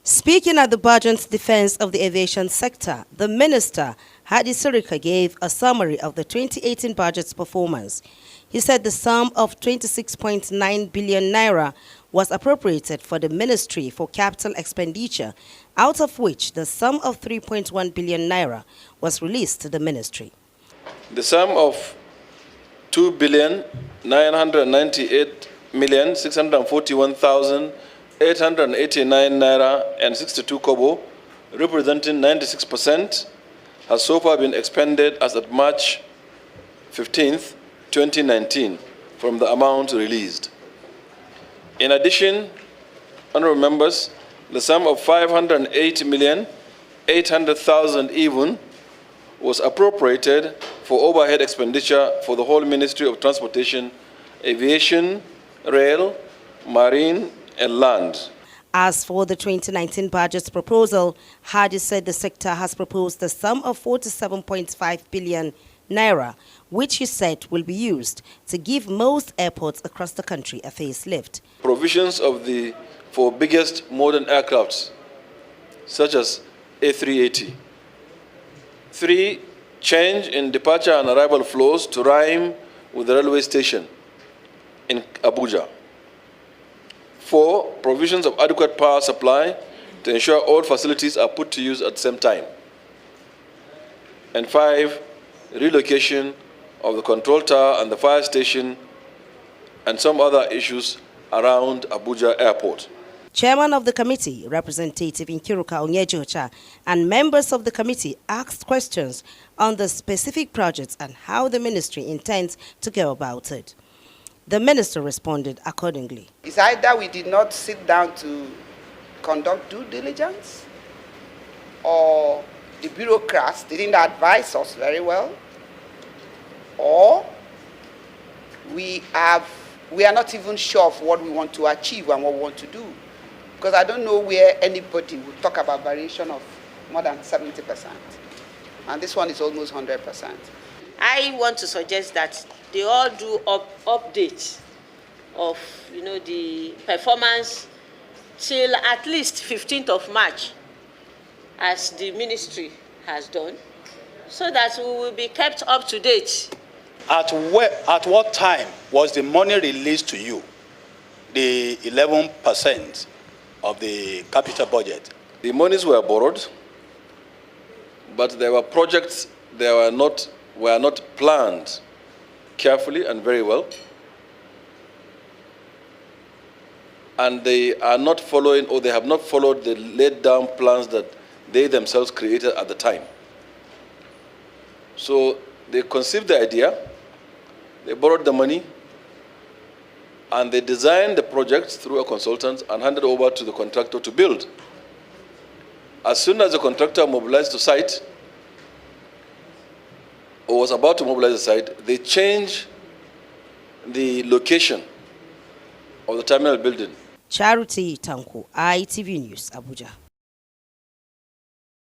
Speaking at the budget's defense of the aviation sector, the minister, Hadi Sirika, gave a summary of the 2018 budget's performance. He said the sum of 26.9 billion naira was appropriated for the ministry for capital expenditure, out of which the sum of 3.1 billion naira was released to the ministry. The sum of 2,998,641,889 naira and 62 kobo, representing 96%, has so far been expended as at March 15th, 2019, from the amount released. In addition, honorable members, the sum of 508,800,000 even was appropriated for overhead expenditure for the whole Ministry of Transportation, Aviation, Rail, Marine, and Land. As for the 2019 budget's proposal, Hadi said the sector has proposed the sum of 47.5 billion naira, which he said will be used to give most airports across the country a facelift. Provisions for biggest modern aircrafts, such as A380. 3. Change in departure and arrival flows to rhyme with the railway station in Abuja. 4. Provisions of adequate power supply to ensure all facilities are put to use at the same time. And 5. Relocation of the control tower and the fire station and some other issues around Abuja Airport. Chairman of the committee, Representative Nkiruka Onyejocha, and members of the committee asked questions on the specific projects and how the ministry intends to go about it. The minister responded accordingly. It's either we did not sit down to conduct due diligence, or the bureaucrats didn't advise us very well, or we are not even sure of what we want to achieve and what we want to do. Because I don't know where anybody would talk about variation of more than 70%. And this one is almost 100%. I want to suggest that they all do updates of the performance till at least 15th of March, as the ministry has done, so that we will be kept up to date. At what time was the money released to you, the 11% of the capital budget? The monies were borrowed, but there were projects that were not planned carefully and very well, and they are not following, or they have not followed the laid down plans that they themselves created at the time. So they conceived the idea, they borrowed the money, and they designed the project through a consultant and handed over to the contractor to build. As soon as the contractor mobilized the site, or was about to mobilize the site, they changed the location of the terminal building. Charity Tanko, ITV News, Abuja.